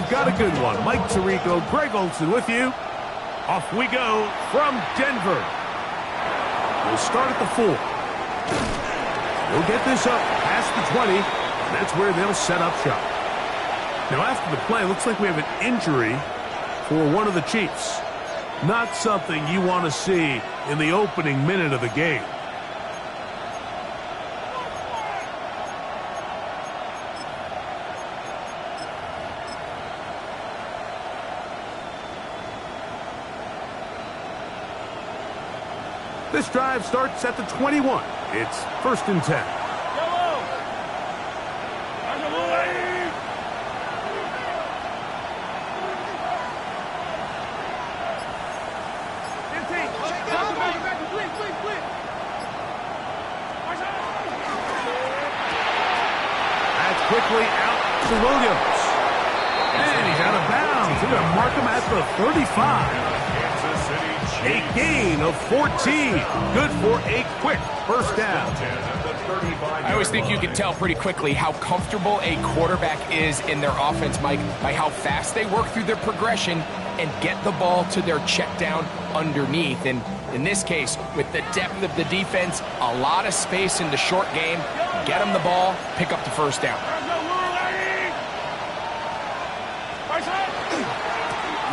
we've got a good one. Mike Tirico, Greg Olson with you. Off we go from Denver. We'll start at the 4. We'll get this up past the 20. And that's where they'll set up shop. Now, after the play, looks like we have an injury for one of the Chiefs. Not something you want to see in the opening minute of the game. This drive starts at the 21. It's 1st and 10. That's quickly out to Williams. And he's out of bounds. They're going to mark him at the 35. A gain of 14. Good for a quick first down. I always think you can tell pretty quickly how comfortable a quarterback is in their offense, Mike, by how fast they work through their progression and get the ball to their check down underneath. And in this case, with the depth of the defense, a lot of space in the short game, get them the ball, pick up the first down.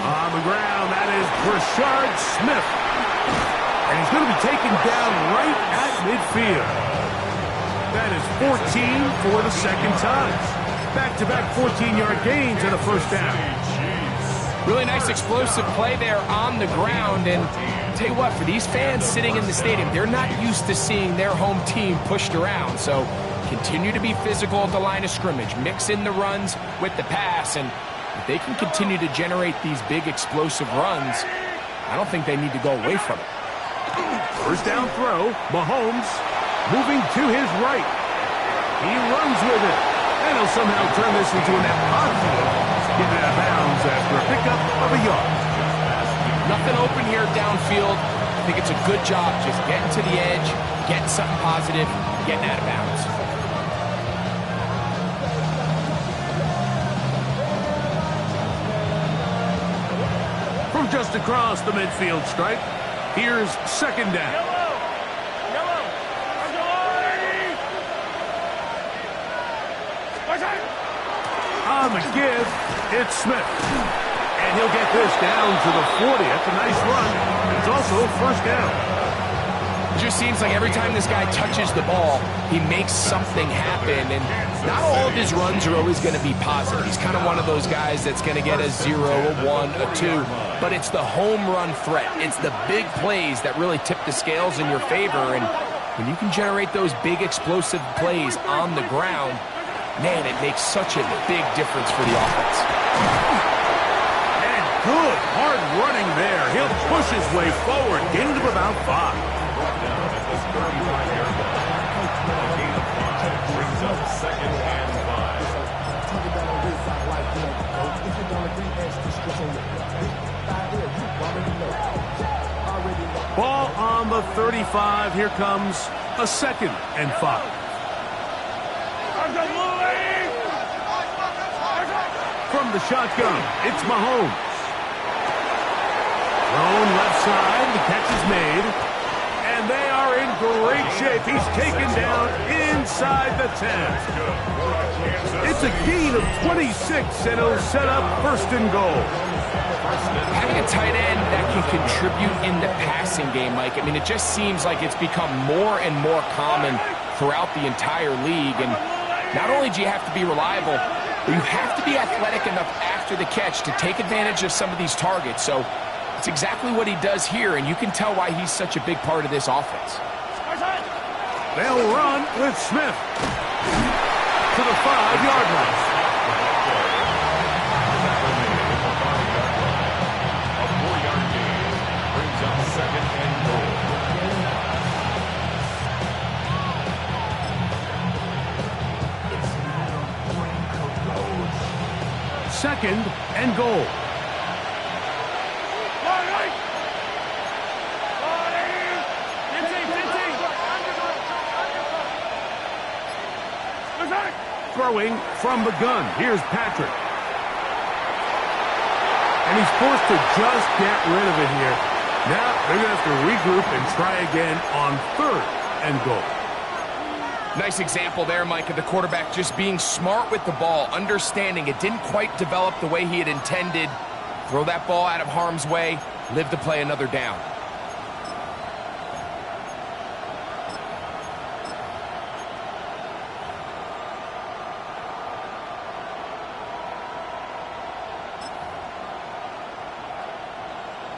On the ground, that is Rashard Smith. And he's going to be taken down right at midfield. That is 14 for the second time. Back-to-back 14-yard gains and a first down. Really nice explosive play there on the ground. And I'll tell you what, for these fans sitting in the stadium, they're not used to seeing their home team pushed around. So continue to be physical at the line of scrimmage. Mix in the runs with the pass. And if they can continue to generate these big explosive runs, I don't think they need to go away from it. First down throw, Mahomes moving to his right. He runs with it, and he'll somehow turn this into a net positive. Getting out of bounds after a pickup of a yard. Nothing open here downfield. I think it's a good job just getting to the edge, getting something positive, getting out of bounds. Just across the midfield stripe. Here's second down. On the give, it's Smith. And he'll get this down to the 40. That's a nice run. It's also first down. It just seems like every time this guy touches the ball, he makes something happen. And not all of his runs are always going to be positive. He's kind of one of those guys that's going to get a 0, a 1, a 2. But it's the home run threat. It's the big plays that really tip the scales in your favor. And when you can generate those big explosive plays on the ground, man, it makes such a big difference for the offense. And good hard running there. He'll push his way forward. Gain of about 5. Brings up second and 5. Ball on the 35. Here comes a 2nd and 5. From the shotgun, it's Mahomes. Thrown left side. The catch is made. And they are in great shape. He's taken down inside the 10. It's a gain of 26, and it'll set up 1st and goal. Having a tight end that can contribute in the passing game, Mike, I mean, it just seems like it's become more and more common throughout the entire league. And not only do you have to be reliable, but you have to be athletic enough after the catch to take advantage of some of these targets. So it's exactly what he does here, and you can tell why he's such a big part of this offense. They'll run with Smith to the 5-yard line. A 4-yard gain brings up 2nd and goal. 2nd and goal. Throwing from the gun. Here's Patrick. he's forced to just get rid of it here. Now they're going to have to regroup and try again on 3rd and goal. Nice example there, Mike, of the quarterback just being smart with the ball, understanding it didn't quite develop the way he had intended. Throw that ball out of harm's way, live to play another down.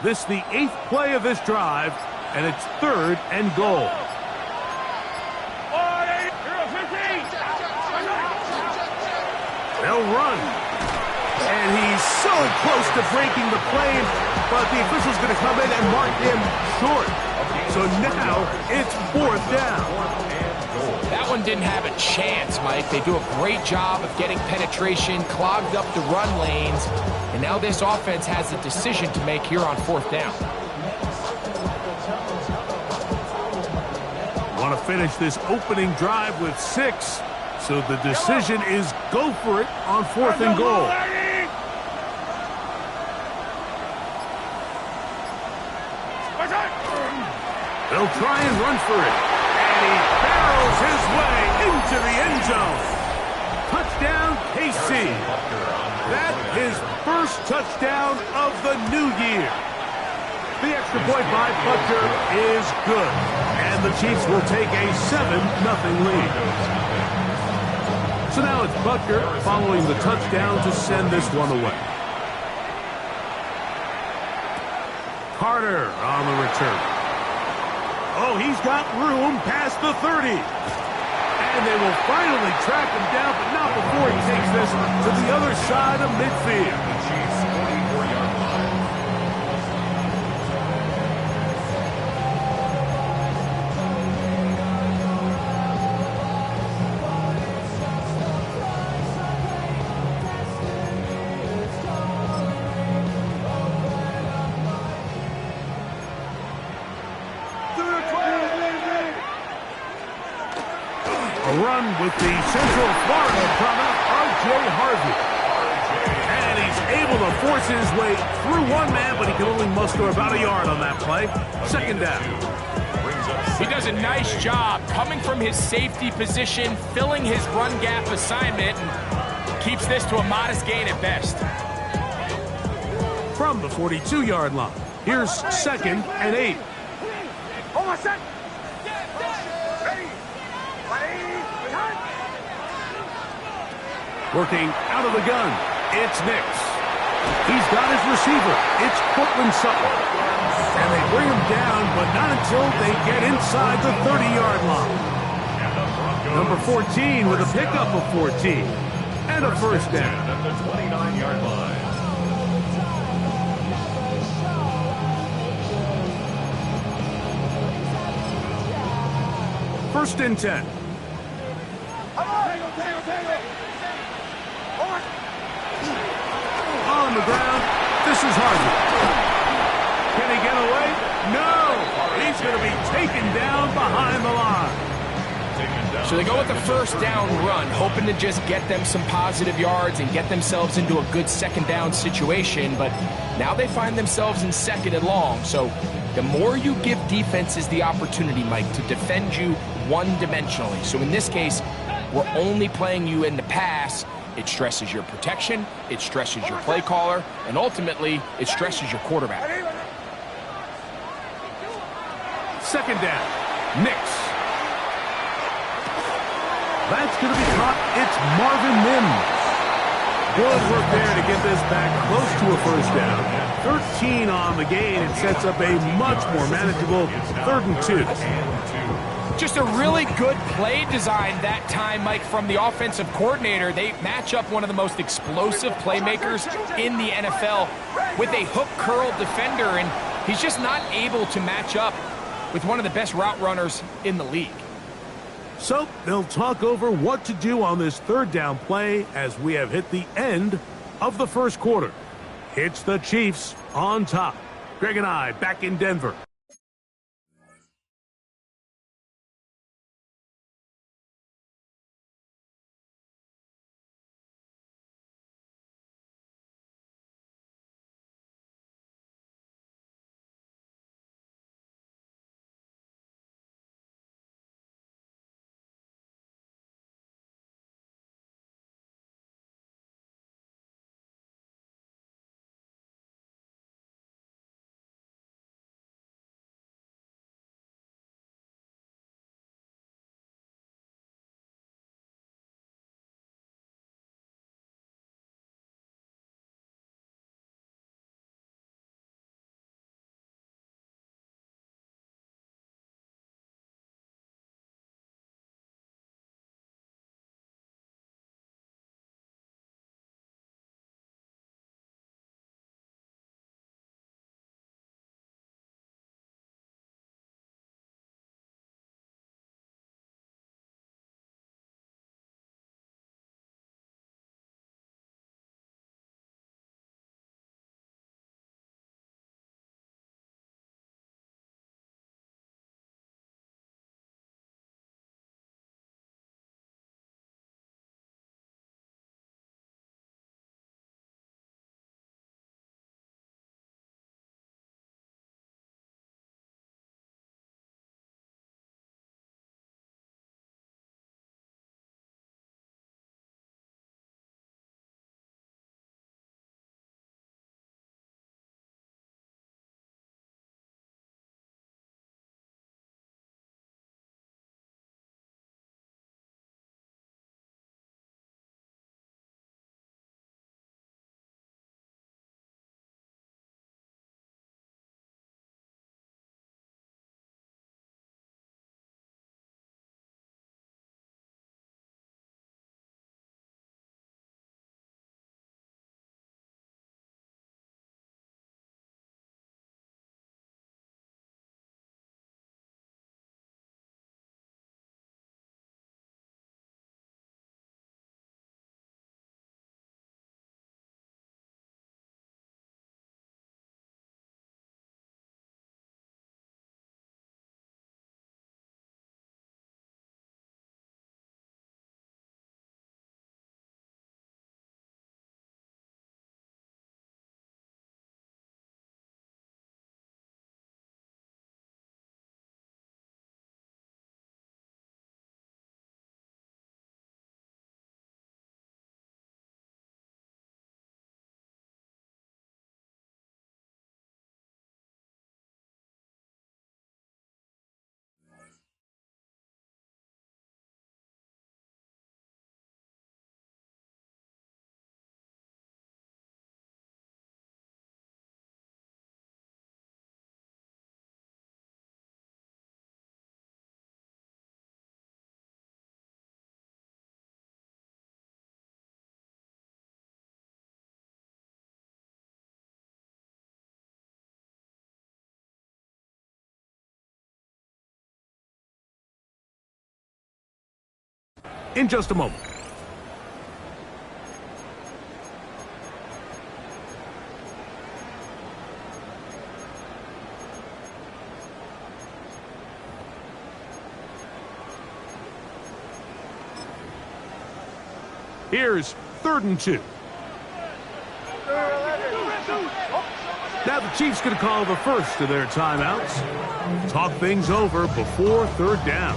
This the 8th play of this drive, and it's 3rd and goal. They'll run. And he's so close to breaking the play, but the official's going to come in and mark him short. So now it's 4th down. That one didn't have a chance, Mike. They do a great job of getting penetration, clogged up the run lanes, and now this offense has a decision to make here on 4th down. Want to finish this opening drive with 6. So the decision is go for it on 4th and goal. They'll try and run for it. And he barrels his way into the end zone. Touchdown, KC. That's his first touchdown of the new year. The extra point by Butker is good. And the Chiefs will take a 7-0 lead. So now it's Butker following the touchdown to send this one away. Carter on the return. Oh, he's got room past the 30. And they will finally track him down, but not before he takes this to the other side of midfield. The Chiefs' 44-yard line. Run with the Central Florida product, R.J. Harvey. And he's able to force his way through one man, but he can only muster about a yard on that play. 2nd down. He does a nice job coming from his safety position, filling his run gap assignment, and keeps this to a modest gain at best. From the 42-yard line, here's 2nd and 8. Working out of the gun, it's Nix. He's got his receiver. It's Cortland Sutton. And they bring him down, but not until they get inside the 30-yard line. Number 14 with a pickup of 14. And a first down. At the 29-yard line. First and 10. On the ground, this is Harvey. Can he get away? No! He's going to be taken down behind the line. So they go with the first down run, hoping to just get them some positive yards and get themselves into a good 2nd down situation, but now they find themselves in 2nd and long. So the more you give defenses the opportunity, Mike, to defend you one-dimensionally. So in this case, we're only playing you in the pass. It stresses your protection, it stresses your play caller, and ultimately, it stresses your quarterback. 2nd down. Nix. That's going to be caught. It's Marvin Mims. Good work there to get this back close to a first down. 13 on the gain. It sets up a much more manageable 3rd and 2. Just a really good play design that time, Mike, from the offensive coordinator. They match up one of the most explosive playmakers in the NFL with a hook curl defender, and he's just not able to match up with one of the best route runners in the league. So they'll talk over what to do on this 3rd down play as we have hit the end of the first quarter. It's the Chiefs on top. Greg and I back in Denver. in just a moment. Here's 3rd and 2. Now the Chiefs going to call the first of their timeouts. Talk things over before 3rd down.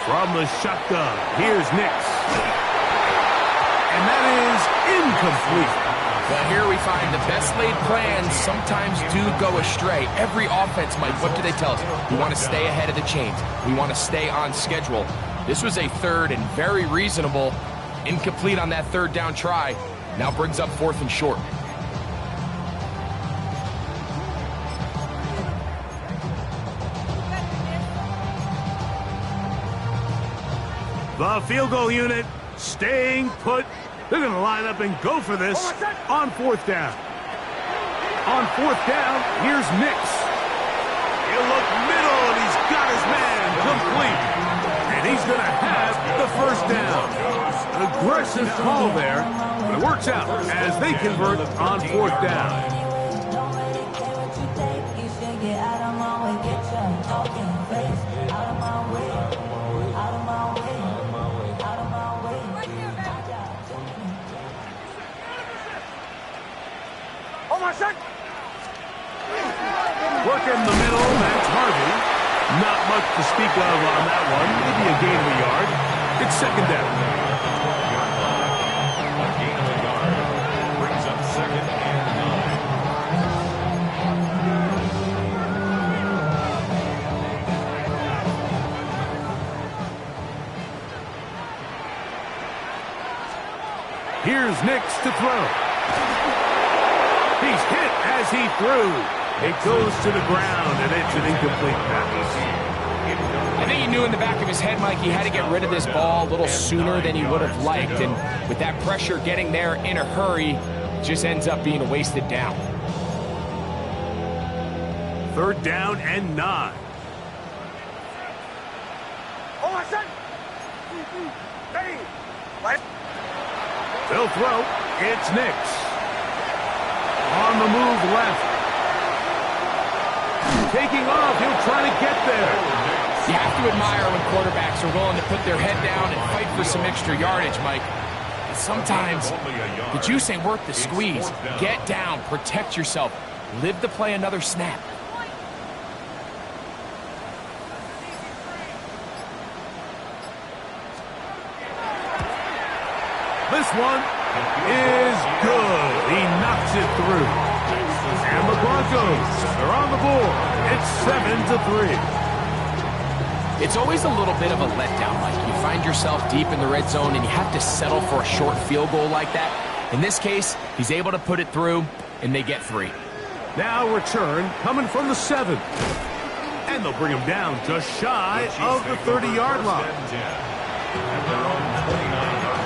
From the shotgun, here's Nix. And that is incomplete. Well, here we find the best laid plans sometimes do go astray. Every offense, Mike, what do they tell us? We want to stay ahead of the chains. We want to stay on schedule. This was a 3rd and very reasonable. Incomplete on that 3rd down try. Now brings up 4th and short. The field goal unit staying put. They're going to line up and go for this on 4th down. On 4th down, here's Nix. He'll look middle, and he's got his man complete. And he's going to have the 1st down. An aggressive call there, but it works out as they convert on 4th down. Working the middle, that's Harvey. Not much to speak of on that one. Maybe a gain of a yard. It's 2nd down. A gain of a yard brings up 2nd and 9. Here's Nix to throw. He's hit as he threw. It goes to the ground, and it's an incomplete pass. I think he knew in the back of his head, Mike, he had to get rid of this ball a little sooner than he would have liked. And with that pressure getting there in a hurry, it just ends up being a wasted down. 3rd down and 9. They'll throw. It's Nix. On the move left. Taking off. He'll try to get there. You have to admire when quarterbacks are willing to put their head down and fight for some extra yardage, Mike. And sometimes the juice ain't worth the squeeze. Get down. Protect yourself. Live to play another snap. This one is good. He knocks it through. And the Broncos are on the board. It's 7-3. It's always a little bit of a letdown, Mike. You find yourself deep in the red zone and you have to settle for a short field goal like that. In this case, he's able to put it through, and they get 3. Now return coming from the 7. And they'll bring him down just shy of the 30-yard line. At their own 29-yard line.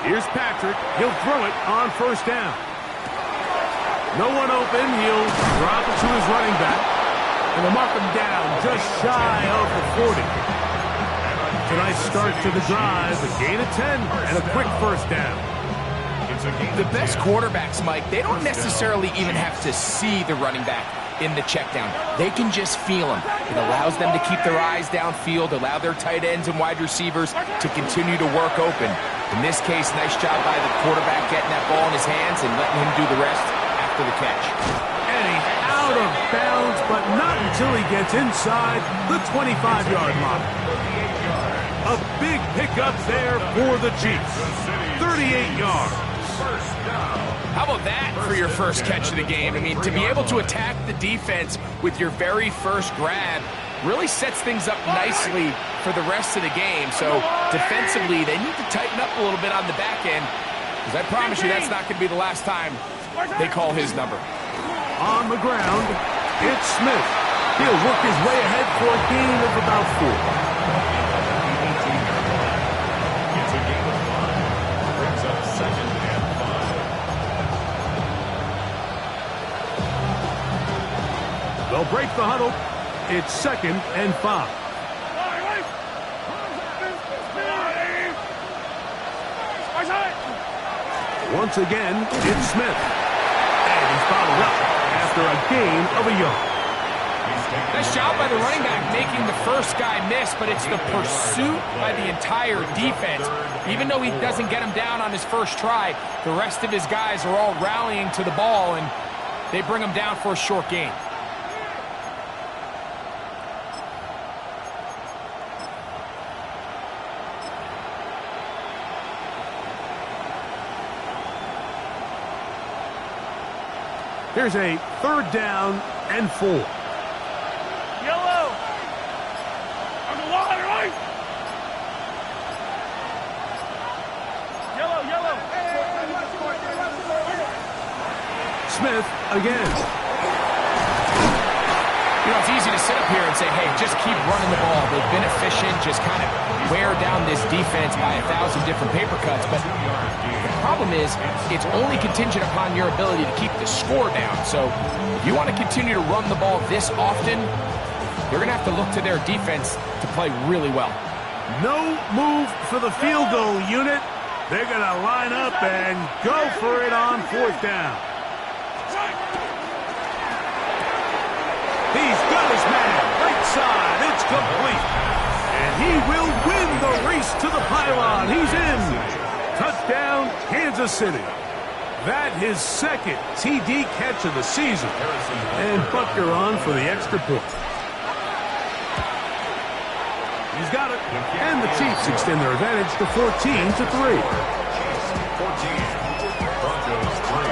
Here's Patrick. He'll throw it on 1st down. No one open. He'll drop it to his running back. And they'll mark him down just shy of the 40. It's a nice start to the drive. A gain of 10 and a quick 1st down. The best quarterbacks, Mike, they don't necessarily even have to see the running back. in the check down. They can just feel him. It allows them to keep their eyes downfield, allow their tight ends and wide receivers to continue to work open. In this case, nice job by the quarterback getting that ball in his hands and letting him do the rest after the catch. And he's out of bounds, but not until he gets inside the 25-yard line. A big pickup there for the Chiefs. 38 yards. How about that for your first catch of the game? I mean, to be able to attack the defense with your very first grab really sets things up nicely for the rest of the game. So defensively, they need to tighten up a little bit on the back end, because I promise you that's not going to be the last time they call his number. On the ground, it's Smith. He'll work his way ahead for a gain of about 4. It's a game of 5. Brings up 2nd and 5. They'll break the huddle. It's 2nd and 5. Once again, it's Smith. And he's followed up after a gain of a yard. Nice job by the running back making the first guy miss, but it's the pursuit by the entire defense. Even though he doesn't get him down on his first try, the rest of his guys are all rallying to the ball, and they bring him down for a short gain. Here's a 3rd down and 4. Yellow. On the line, right? Yellow, yellow. Smith again. You know, it's easy to sit up here and say, hey, just keep running the ball. They've been efficient, just kind of wear down this defense by 1,000 different paper cuts. But the problem is, it's only contingent upon your ability to keep the score down. So if you want to continue to run the ball this often, you're going to have to look to their defense to play really well. No move for the field goal unit. They're going to line up and go for it on 4th down. He's got his man right side. It's complete. And he will win the race to the pylon. He's in. Touchdown, Kansas City. That his 2nd TD catch of the season. And Butker on for the extra point. He's got it. And the Chiefs extend their advantage to 14-3. 14. Broncos 3.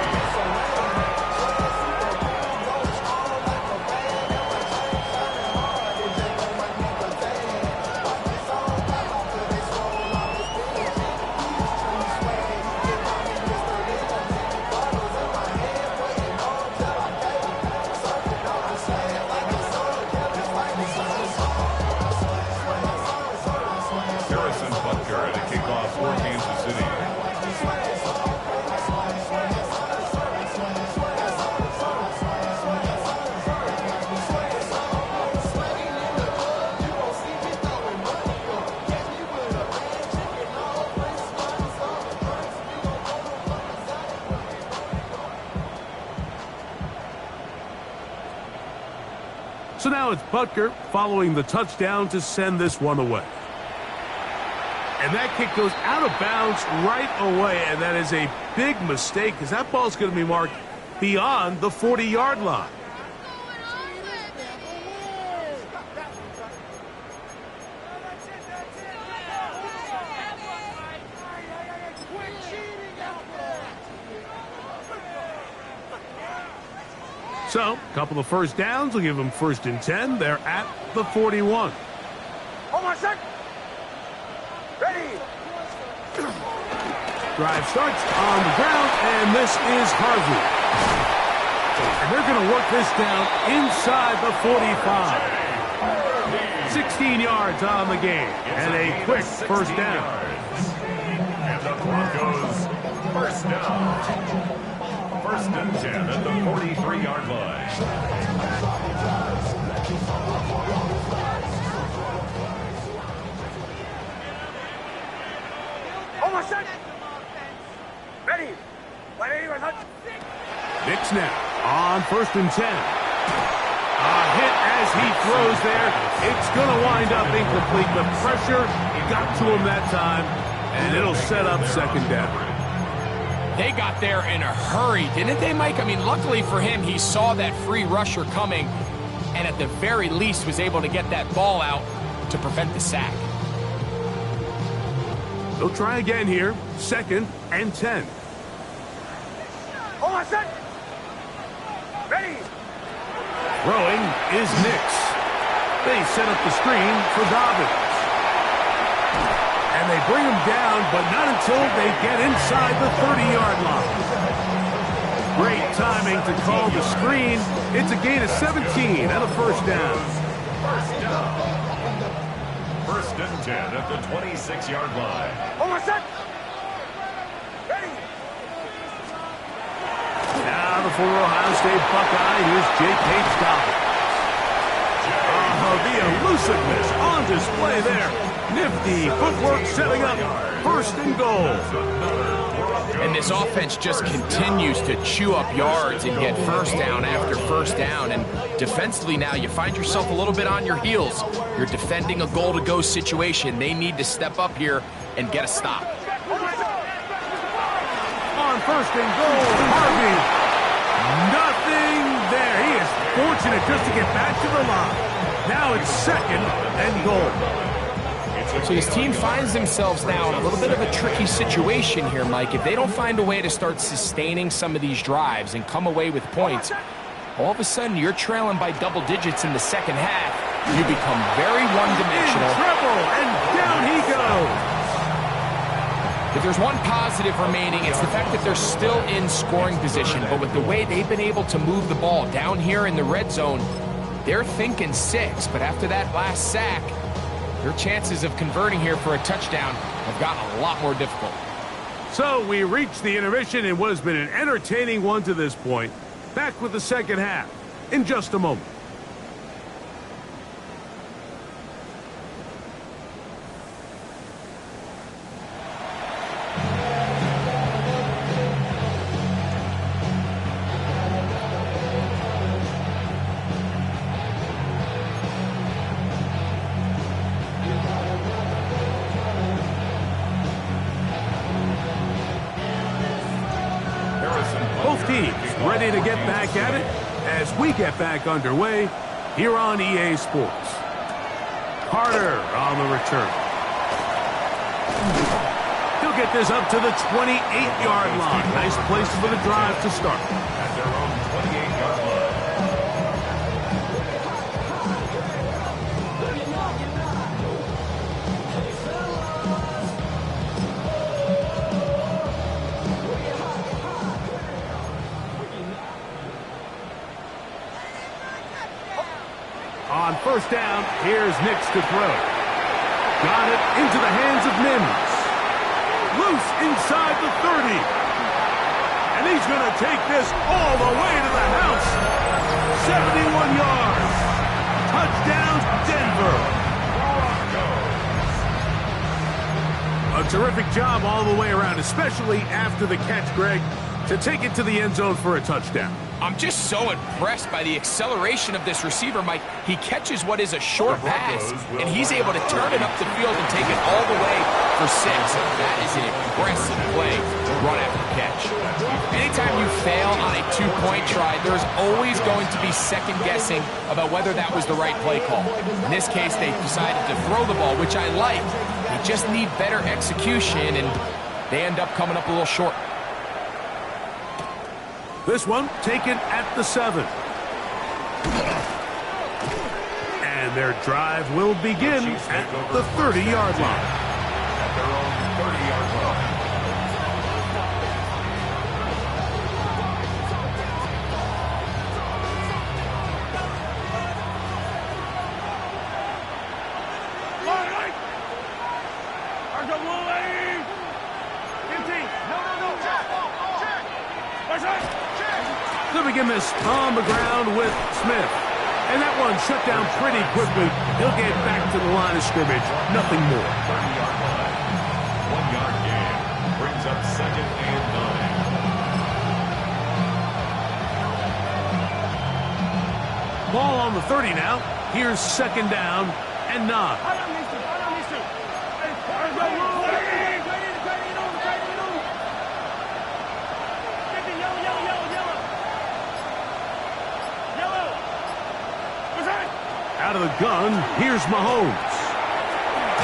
So now it's Butker following the touchdown to send this one away. And that kick goes out of bounds right away, and that is a big mistake because that ball's going to be marked beyond the 40-yard line. So, a couple of first downs will give them 1st and 10. They're at the 41. Hold on a sec. Ready. Drive starts on the ground, and this is Harvey. And they're going to work this down inside the 45. 16 yards on the game, and a quick first down. And the Broncos, first down. 1st and 10 at the 43-yard line. Hold on a sec. Ready. Nick snap on 1st and 10. Hit as he throws there. It's going to wind up incomplete. The pressure got to him that time, and it'll set up second down. They got there in a hurry, didn't they, Mike? I mean, luckily for him, he saw that free rusher coming, and at the very least was able to get that ball out to prevent the sack. They'll try again here. 2nd and 10. Hold on, set. Ready. Throwing is Nix. They set up the screen for Dobbins. And they bring him down, but not until they get inside the 30-yard line. Great timing to call the screen. It's a gain of 17 and a first down. First down. 1st and 10 at the 26-yard line. Hold on, set. Ready. Now the former Ohio State Buckeye, here's J.K. Dobbins. The elusiveness on display there. Nifty footwork setting up 1st and goal. And this offense just continues to chew up yards and get first down after first down. And defensively now, you find yourself a little bit on your heels. You're defending a goal-to-go situation. They need to step up here and get a stop. On 1st and goal, Harvey. Nothing there. He is fortunate just to get back to the line. Now it's 2nd and goal. So his team finds themselves now in a little bit of a tricky situation here, Mike. If they don't find a way to start sustaining some of these drives and come away with points, all of a sudden you're trailing by double digits in the second half. You become very one-dimensional. In trouble, and down he goes. If there's one positive remaining, it's the fact that they're still in scoring position. But with the way they've been able to move the ball down here in the red zone, they're thinking 6. But after that last sack, their chances of converting here for a touchdown have gotten a lot more difficult. So we reach the intermission in what has been an entertaining one to this point. Back with the second half in just a moment. Both teams ready to get back at it as we get back underway here on EA Sports. Carter on the return. He'll get this up to the 28-yard line. Nice place for the drive to start. At their own 28-yard line. On 1st down, here's Nix to throw. Got it into the hands of Mims. Loose inside the 30. And he's going to take this all the way to the house. 71 yards. Touchdown, Denver. A terrific job all the way around, especially after the catch, Greg, to take it to the end zone for a touchdown. I'm just so impressed by the acceleration of this receiver, Mike. He catches what is a short pass, and he's able to turn it up the field and take it all the way for 6. That is an impressive play run after catch. Anytime you fail on a 2-point try, there's always going to be second guessing about whether that was the right play call. In this case, they decided to throw the ball, which I like. They just need better execution, and they end up coming up a little short. This one taken at the 7. And their drive will begin at the 30-yard line. At their own 30-yard line. To begin this on the ground with Smith. And that one shut down pretty quickly. He'll get back to the line of scrimmage. Nothing more. 30-yard line. 1-yard gain. Brings up 2nd and 9. Ball on the 30 now. Here's second down and 9. Out of the gun, here's Mahomes.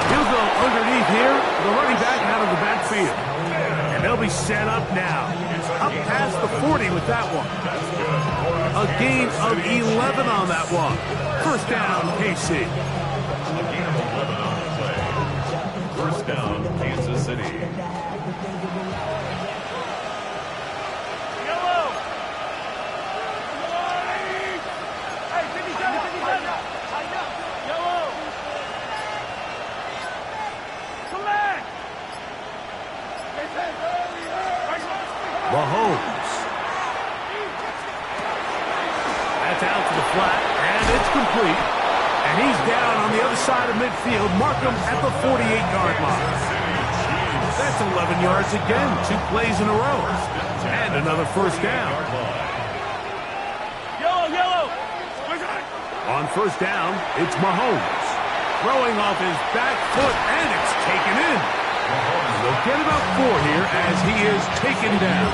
He'll go underneath here, the running back out of the backfield. And they'll be set up now. Up past the 40 with that one. A gain of 11 on that one. First down, KC. A gain of 11 on the play. First down, Kansas City. Mahomes. That's out to the flat, and it's complete. And he's down on the other side of midfield. Mark him at the 48-yard line. That's 11 yards again, 2 plays in a row. And another first down. On first down, it's Mahomes. Throwing off his back foot, and it's taken in. They'll get about 4 here as he is taken down.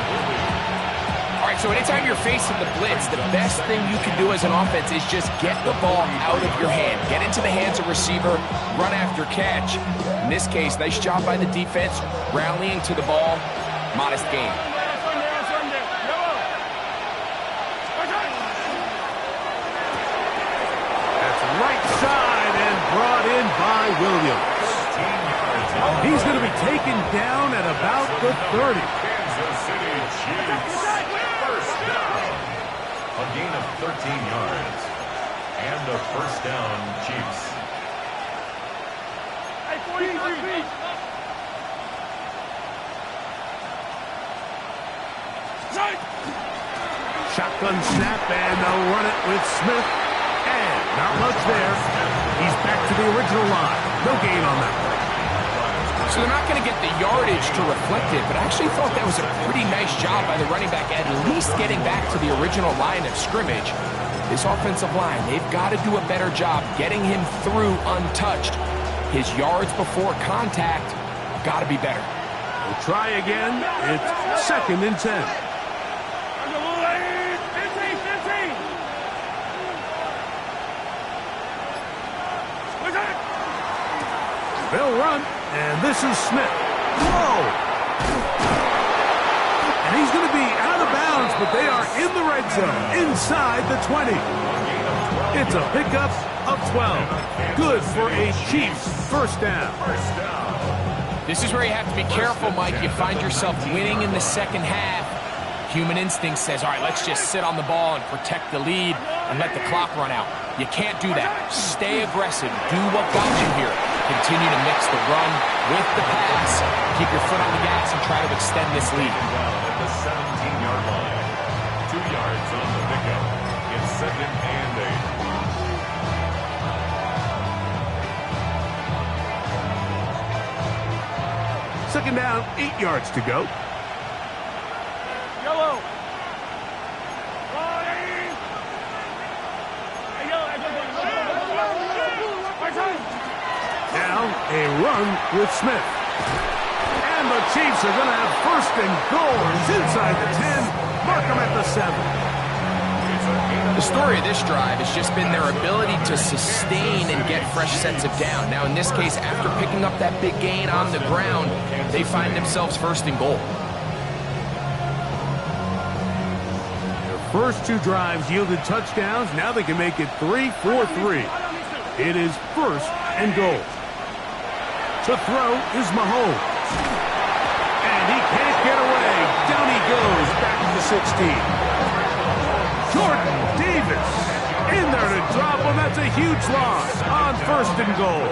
All right, so anytime you're facing the blitz, the best thing you can do as an offense is just get the ball out of your hand. Get into the hands of receiver, run after catch. In this case, nice job by the defense, rallying to the ball. Modest gain. That's right side and brought in by Williams. He's going to be taken down at about the 30. Kansas City Chiefs. First down. A gain of 13 yards. And a first down, Chiefs. Shotgun snap, and they'll run it with Smith. And not much there. He's back to the original line. No gain on that one. So they're not going to get the yardage to reflect it, but I actually thought that was a pretty nice job by the running back, at least getting back to the original line of scrimmage. This offensive line, they've got to do a better job getting him through untouched. His yards before contact got to be better. We'll try again. It's second and 10. They'll run, and this is Smith. Whoa! And he's going to be out of bounds, but they are in the red zone, inside the 20. It's a pickup of 12. Good for a Chiefs first down. This is where you have to be careful, Mike. You find yourself winning in the second half. Human instinct says, all right, let's just sit on the ball and protect the lead and let the clock run out. You can't do that. Stay aggressive. Do what got you here. Continue to mix the run with the pass. Keep your foot on the gas and try to extend this lead. At the 17-yard line. 2 yards on the pickup. It's second and 8. Second down, 8 yards to go. Now a run with Smith. And the Chiefs are going to have first and goal. He's inside the 10. Mark him at the 7. The story of this drive has just been their ability to sustain and get fresh sets of down. Now, in this case, after picking up that big gain on the ground, they find themselves first and goal. Their first 2 drives yielded touchdowns. Now they can make it 3-4-3. It is first and goal. To throw is Mahomes. And he can't get away. Down he goes back to the 16. Jordan Davis in there to drop him. That's a huge loss on first and goal.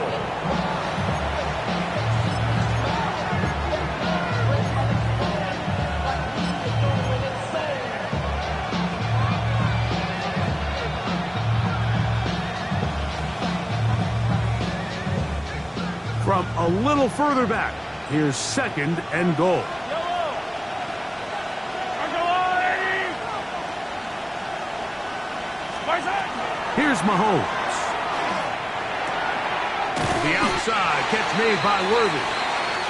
From a little further back, here's second and goal. Here's Mahomes. To the outside, catch made by Worthy.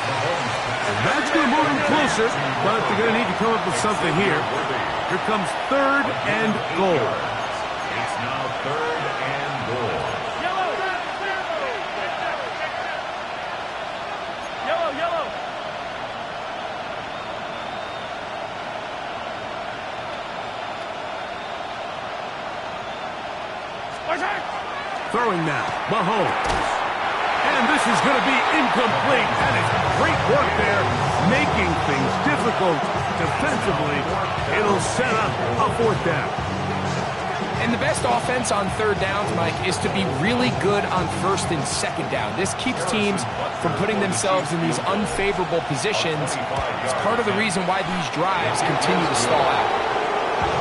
And that's going to move him closer, but they're going to need to come up with something here. Here comes 3rd and goal. It's now 3rd and goal. Yellow. Throwing now, Mahomes. And this is going to be incomplete. That is great work there, making things difficult defensively. It'll set up a 4th down. And the best offense on 3rd downs, Mike, is to be really good on 1st and 2nd down. This keeps teams from putting themselves in these unfavorable positions. It's part of the reason why these drives continue to stall out.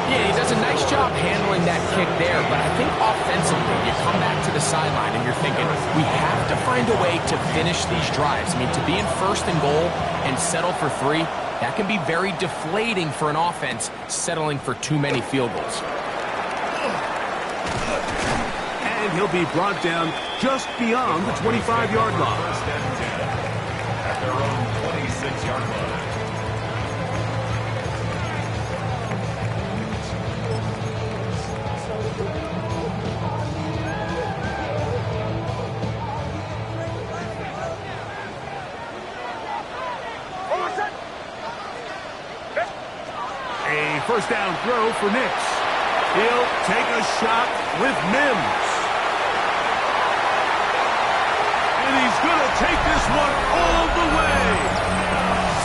Yeah, he does a nice job handling that kick there, but I think offensively, you come back to the sideline and you're thinking, we have to find a way to finish these drives. I mean, to be in 1st and goal and settle for 3, that can be very deflating for an offense settling for too many field goals. And he'll be brought down just beyond the 25-yard line. 1st and 10 at their own 26-yard line. A 1st down throw for Nix. He'll take a shot with Mims. And he's going to take this one all the way.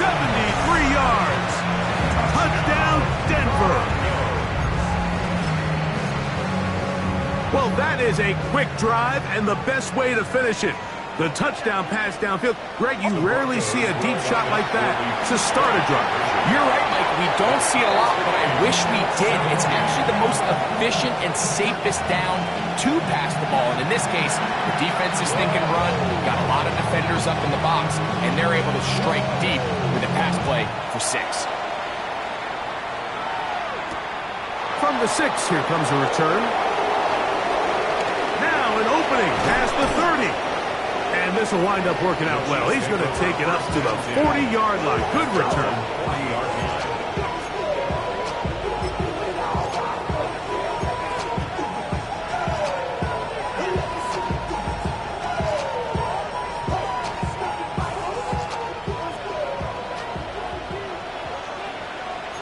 73 yards. Touchdown, Denver. Well, that is a quick drive and the best way to finish it. The touchdown pass downfield. Greg, you rarely see a deep shot like that to start a drive. You're right, Mike. We don't see it a lot, but I wish we did. It's actually the most efficient and safest down to pass the ball. And in this case, the defense is thinking run, got a lot of defenders up in the box, and they're able to strike deep with a pass play for 6. From the 6, here comes a return. Now an opening past the 30. And this will wind up working out well. He's going to take it up to the 40-yard line. Good return. 40-yard line.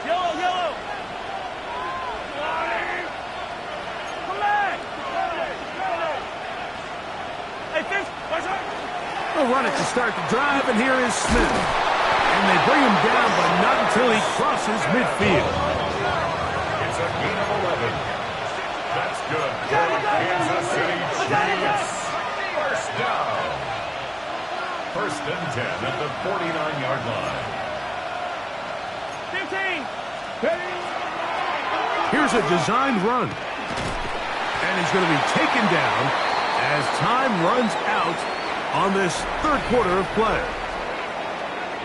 Yellow. Come back. Hey, Fish. They'll run it to start the drive, and here is Smith. And they bring him down, but not until he crosses midfield. It's a gain of 11. That's good for Kansas City Chiefs. 1st down. 1st and 10 at the 49-yard line. 15. Here's a designed run. And he's going to be taken down as time runs out on this 3rd quarter of play.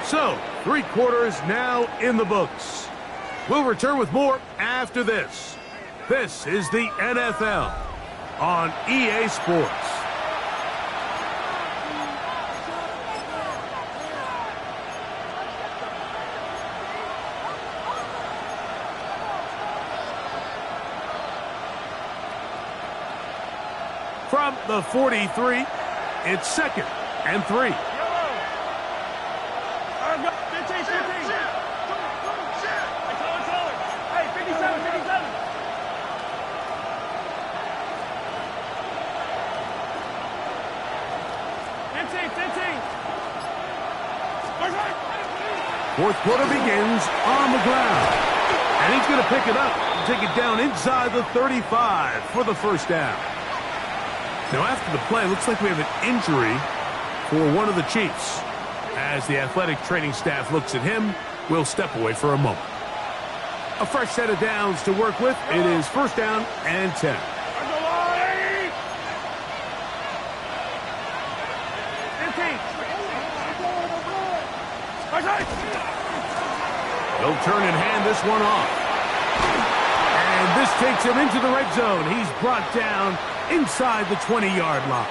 So, 3 quarters now in the books. We'll return with more after this. This is the NFL on EA Sports. From the 43, it's 2nd and 3. Hey, 57. 15. 4th quarter begins on the ground. And he's going to pick it up and take it down inside the 35 for the 1st down. Now, after the play, looks like we have an injury for one of the Chiefs. As the athletic training staff looks at him, we'll step away for a moment. A fresh set of downs to work with. It is 1st down and 10. They'll turn and hand this one off. And this takes him into the red zone. He's brought down inside the 20-yard line.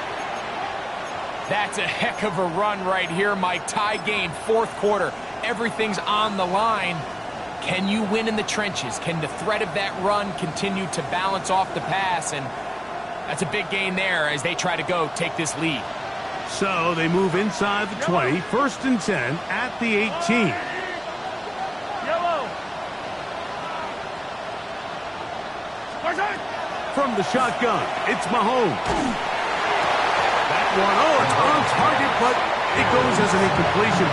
That's a heck of a run right here, Mike. Tie game, fourth quarter. Everything's on the line. Can you win in the trenches? Can the threat of that run continue to balance off the pass? And that's a big gain there as they try to take this lead. So they move inside the 20, 1st and 10 at the 18. Yellow. From the shotgun, it's Mahomes. That one, it's on target, but it goes as an incompletion.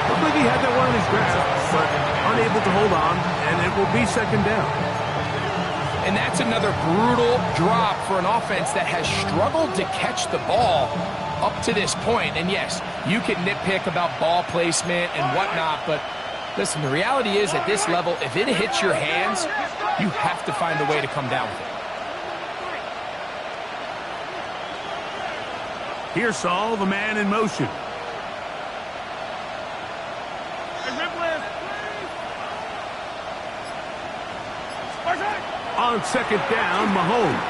Looked like he had that one in his grasp, but unable to hold on, and it will be 2nd down. And that's another brutal drop for an offense that has struggled to catch the ball up to this point. And yes, you can nitpick about ball placement and whatnot, but listen, the reality is at this level, if it hits your hands, you have to find a way to come down with it. Here's Saul, the man in motion. On 2nd down, Mahomes.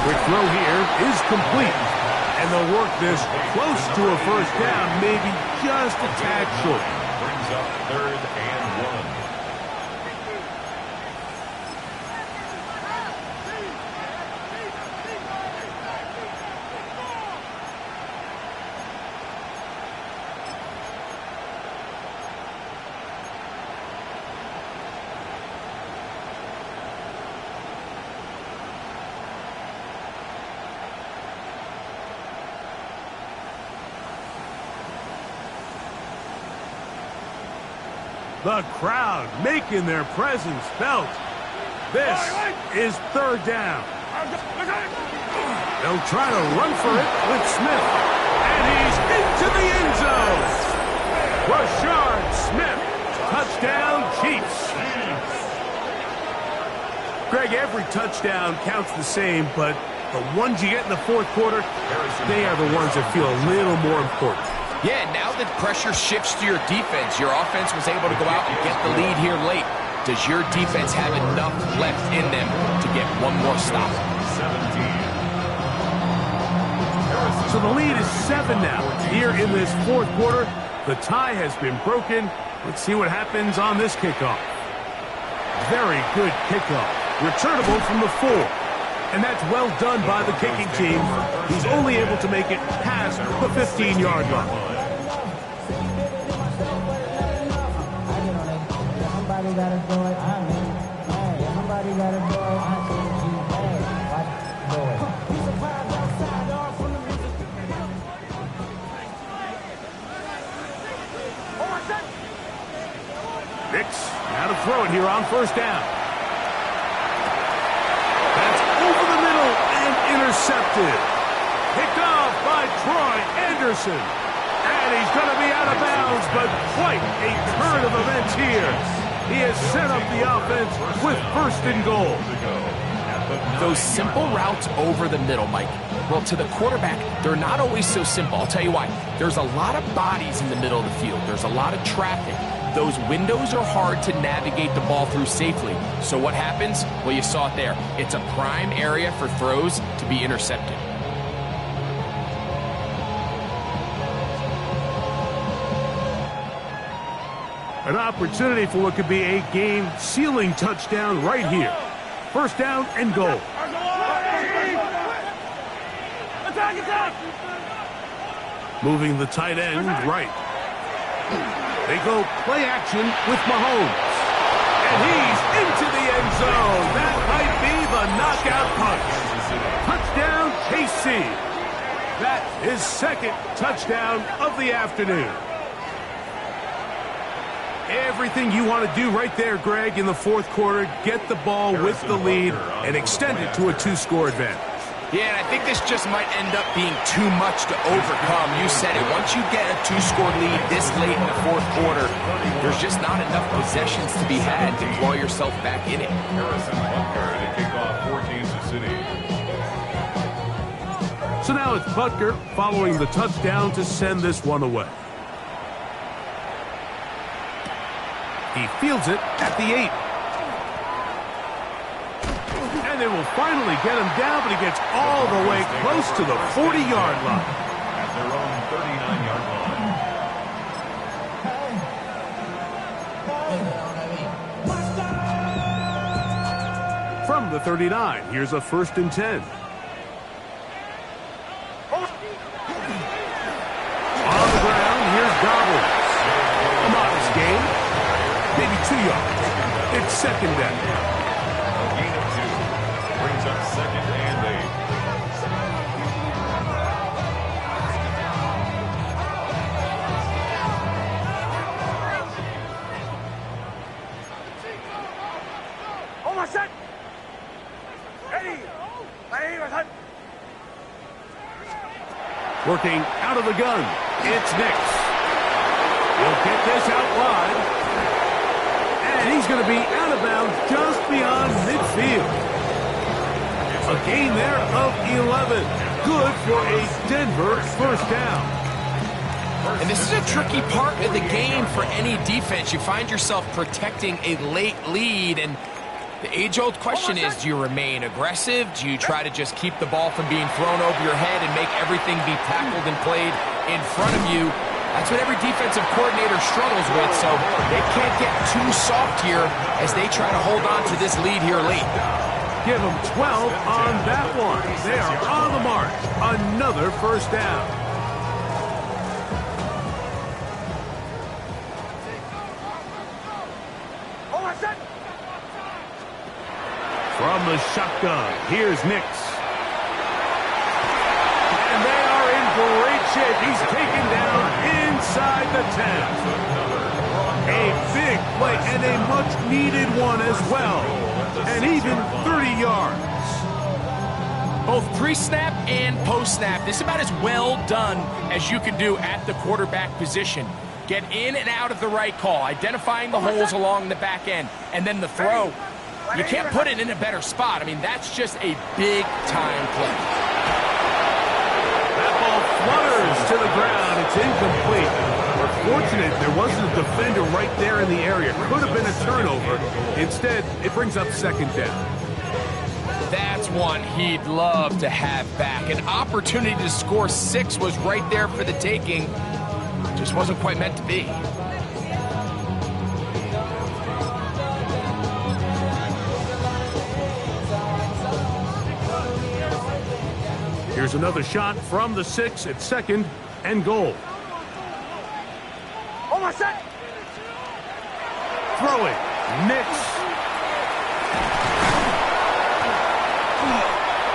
Quick throw here is complete. And they'll work this close to a 1st down, maybe just a tad short. Brings up 3rd and 1. The crowd making their presence felt. This is 3rd down. They'll try to run for it with Smith. And he's into the end zone. Rashard Smith. Touchdown, Chiefs. Greg, every touchdown counts the same, but the ones you get in the 4th quarter, they are the ones that feel a little more important. Yeah, now that pressure shifts to your defense, your offense was able to go out and get the lead here late. Does your defense have enough left in them to get one more stop? 17. So the lead is 7 now. Here in this 4th quarter, the tie has been broken. Let's see what happens on this kickoff. Very good kickoff. Returnable from the 4. And that's well done by the kicking team, who's only able to make it past the 15-yard line. Nix, now to throw it here on 1st down. Intercepted. Picked off by Troy Anderson. And he's going to be out of bounds, but quite a turn of events here. He has set up the offense with 1st and goal. Those simple routes over the middle, Mike. Well, to the quarterback, they're not always so simple. I'll tell you why. There's a lot of bodies in the middle of the field. There's a lot of traffic. Those windows are hard to navigate the ball through safely. So what happens? Well, you saw it there. It's a prime area for throws to be intercepted. An opportunity for what could be a game-sealing touchdown right here. 1st down and goal. Moving the tight end right. They go play action with Mahomes. And he's into the end zone. That might be the knockout punch. Touchdown, KC. That is 2nd touchdown of the afternoon. Everything you want to do right there, Greg, in the 4th quarter, get the ball with the lead and extend it to a 2-score advantage. Yeah, and I think this just might end up being too much to overcome. You said it. Once you get a 2-score lead this late in the 4th quarter, there's just not enough possessions to be had to claw yourself back in it. Harrison Butker to kick off for Kansas City. So now it's Butker following the touchdown to send this one away. He fields it at the 8. And And they will finally get him down, but he gets all the way close to the 40-yard line. At their own 39-yard line. From the 39, here's a 1st and 10. On the ground, here's Gobbles. A modest gain, maybe 2 yards. It's 2nd down. A gain of 2 brings up 2nd and 8. Working out of the gun, it's Nix. He'll get this out wide. And he's going to be out of bounds just beyond midfield. A gain there of 11. Good for a Denver 1st down. And this is a tricky part of the game for any defense. You find yourself protecting a late lead, and the age-old question is, do you remain aggressive? Do you try to just keep the ball from being thrown over your head and make everything be tackled and played in front of you? That's what every defensive coordinator struggles with, so they can't get too soft here as they try to hold on to this lead here late. Give them 12 on that one. They are on the mark. Another 1st down. From the shotgun, here's Nix. And they are in great shape. He's taken down inside the 10. A big play and a much-needed one as well. And even 30 yards. Both pre-snap and post-snap. This is about as well done as you can do at the quarterback position. Get in and out of the right call, identifying the holes along the back end, and then the throw. You can't put it in a better spot. I mean, that's just a big-time play. That ball flutters to the ground. It's incomplete. We're fortunate there wasn't a defender right there in the area. Could have been a turnover. Instead, it brings up 2nd down. That's one he'd love to have back. An opportunity to score 6 was right there for the taking. Just wasn't quite meant to be. Here's another shot from the 6 at 2nd and goal. Throwing, Nix.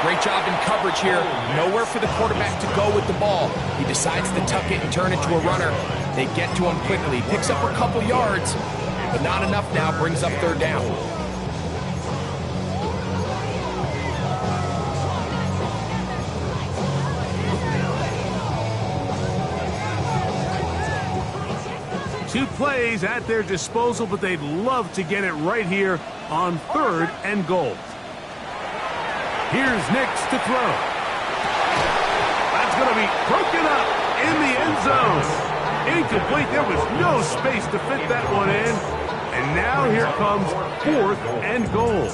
Great job in coverage here. Nowhere for the quarterback to go with the ball. He decides to tuck it and turn it to a runner. They get to him quickly. Picks up a couple yards, but not enough now. Brings up 3rd down. Two plays at their disposal, but they'd love to get it right here on 3rd and goal. Here's Nix to throw. That's going to be broken up in the end zone. Incomplete. There was no space to fit that one in. And now here comes 4th and goal.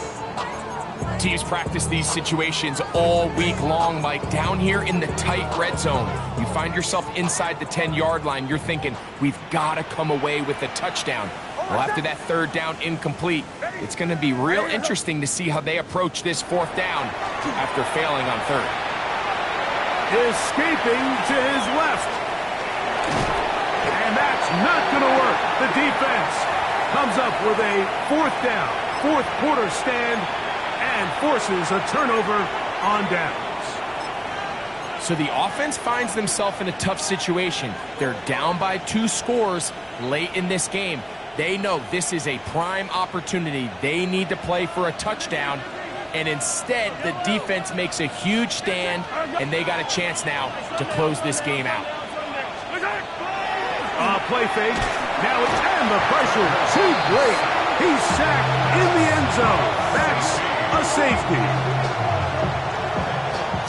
Teams practice these situations all week long, Mike. Down here in the tight red zone, you find yourself inside the 10-yard line. You're thinking, we've got to come away with a touchdown. Well, after that 3rd down incomplete, it's going to be real interesting to see how they approach this 4th down after failing on 3rd. Escaping to his left. And that's not going to work. The defense comes up with a 4th down, 4th quarter stand, and forces a turnover on downs. So the offense finds themselves in a tough situation. They're down by 2 scores late in this game. They know this is a prime opportunity. They need to play for a touchdown, and instead the defense makes a huge stand, and they got a chance now to close this game out. Play fake. Now and the pressure too great. He's sacked in the end zone. That's a safety.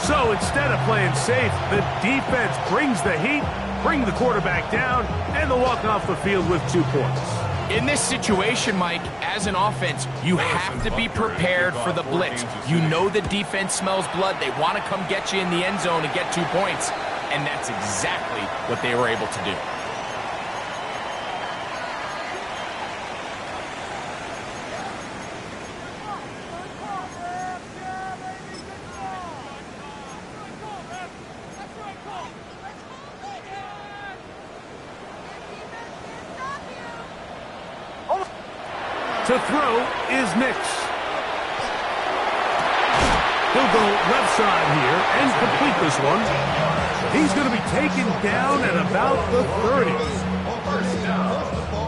So instead of playing safe, the defense brings the heat, bring the quarterback down, and they'll walk off the field with 2 points. In this situation, Mike, as an offense, you have to be prepared for the blitz. You know the defense smells blood. They want to come get you in the end zone and get 2 points, and that's exactly what they were able to do. To throw is Nix. He'll go left side here and complete this one. He's going to be taken down at about the 30.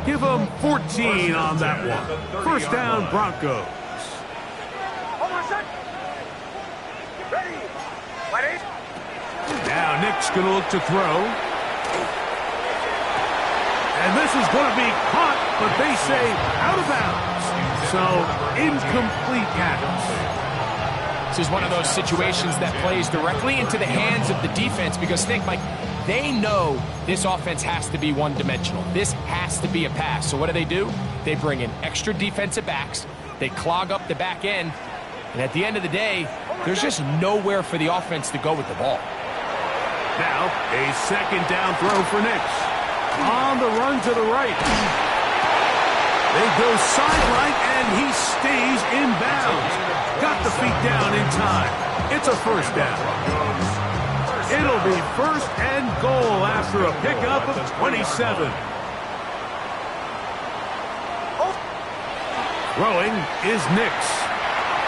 Give him 14 on that one. First down, Broncos. Now Nick's going to look to throw. And this is going to be caught, but they say out of bounds. So, incomplete pass. This is one of those situations that plays directly into the hands of the defense because, think, Mike, they know this offense has to be one-dimensional. This has to be a pass. So what do? They bring in extra defensive backs. They clog up the back end. And at the end of the day, there's just nowhere for the offense to go with the ball. Now, a second down throw for Nix. On the run to the right. They go sideline, and he stays in bounds. Got the feet down in time. It's a first down. It'll be first and goal after a pickup of 27. Throwing is Nix.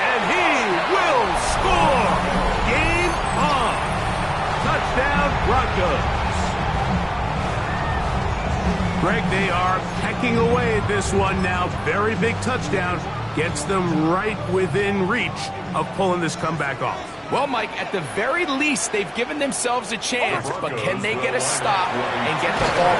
And he will score. Game on. Touchdown, Broncos. Greg, they are pecking away at this one now. Very big touchdown. Gets them right within reach of pulling this comeback off. Well, Mike, at the very least, they've given themselves a chance. But can they get a stop and get the ball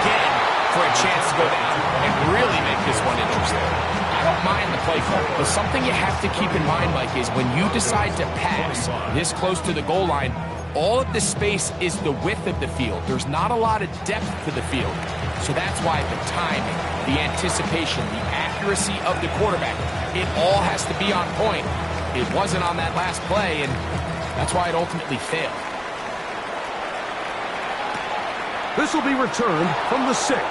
again for a chance to go down and really make this one interesting? I don't mind the play call, but something you have to keep in mind, Mike, is when you decide to pass this close to the goal line, all of the space is the width of the field. There's not a lot of depth to the field. So that's why the timing, the anticipation, the accuracy of the quarterback, it all has to be on point. It wasn't on that last play, and that's why it ultimately failed. This will be returned from the 6.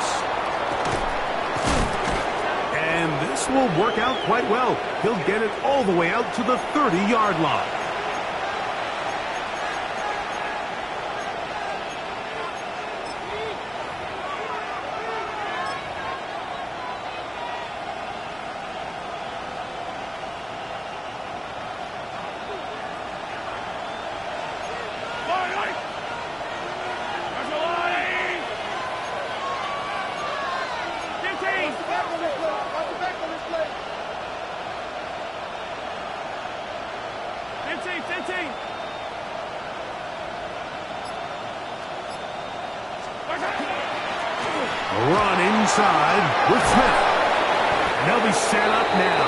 And this will work out quite well. He'll get it all the way out to the 30-yard line. Run inside with Smith. And they'll be set up now.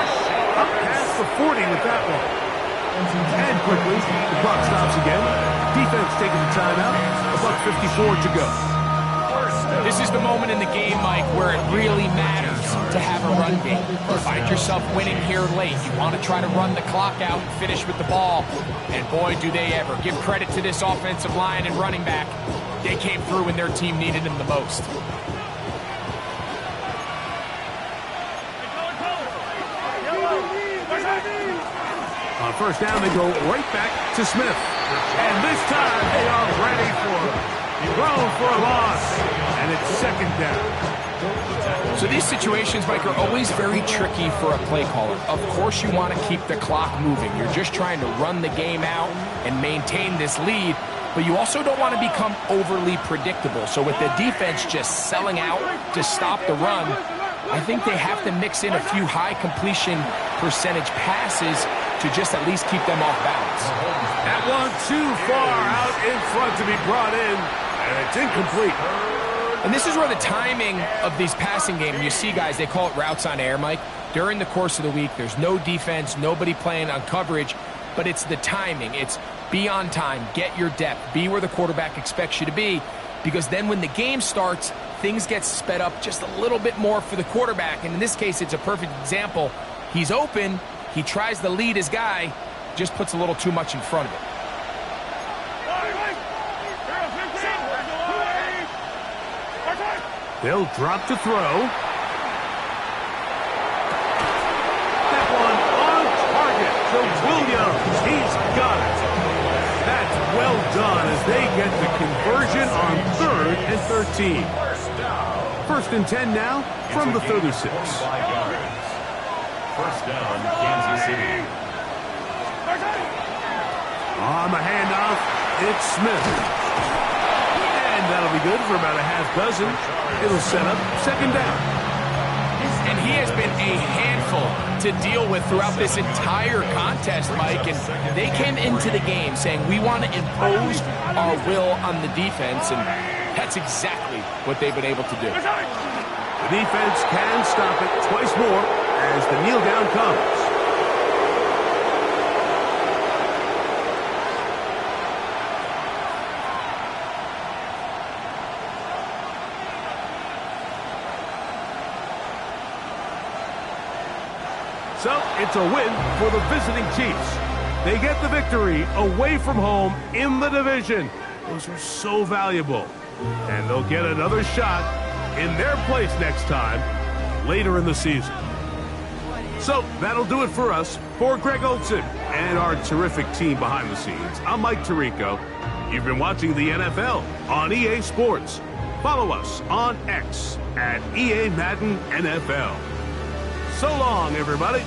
Up past the 40 with that one. And quickly, the clock stops again. Defense taking the timeout. $1:54 to go. This is the moment in the game, Mike, where it really matters to have a run game. You find yourself winning here late. You want to try to run the clock out and finish with the ball. And boy, do they ever. Give credit to this offensive line and running back. They came through when their team needed them the most. On first down, they go right back to Smith. And this time, they are ready for him. Thrown for a loss. And it's second down. So these situations, Mike, are always very tricky for a play caller. Of course you want to keep the clock moving. You're just trying to run the game out and maintain this lead. But you also don't want to become overly predictable. So with the defense just selling out to stop the run, I think they have to mix in a few high completion percentage passes to just at least keep them off balance. That one too far out in front to be brought in, and it's incomplete. And this is where the timing of these passing games, you see guys, they call it routes on air, Mike. During the course of the week, there's no defense, nobody playing on coverage, but it's the timing. It's be on time, get your depth, be where the quarterback expects you to be, because then when the game starts, things get sped up just a little bit more for the quarterback. And in this case, it's a perfect example. He's open. He tries to lead his guy, just puts a little too much in front of him. They'll drop to throw. That one on target to Williams. He's got it. That's well done as they get the conversion on 3rd and 13. First and 10 now from the 36. First down, Kansas City. On the handoff, it's Smith. And that'll be good for about a half dozen. It'll set up 2nd down. And he has been a handful to deal with throughout this entire contest, Mike. And they came into the game saying, we want to impose our will on the defense. And that's exactly what they've been able to do. The defense can stop it twice more as the kneel down comes. So it's a win for the visiting Chiefs. They get the victory away from home in the division. Those are so valuable. And they'll get another shot in their place next time later in the season. So that'll do it for us. For Greg Olsen and our terrific team behind the scenes, I'm Mike Tirico. You've been watching the NFL on EA Sports. Follow us on X at EA Madden NFL. So long, everybody.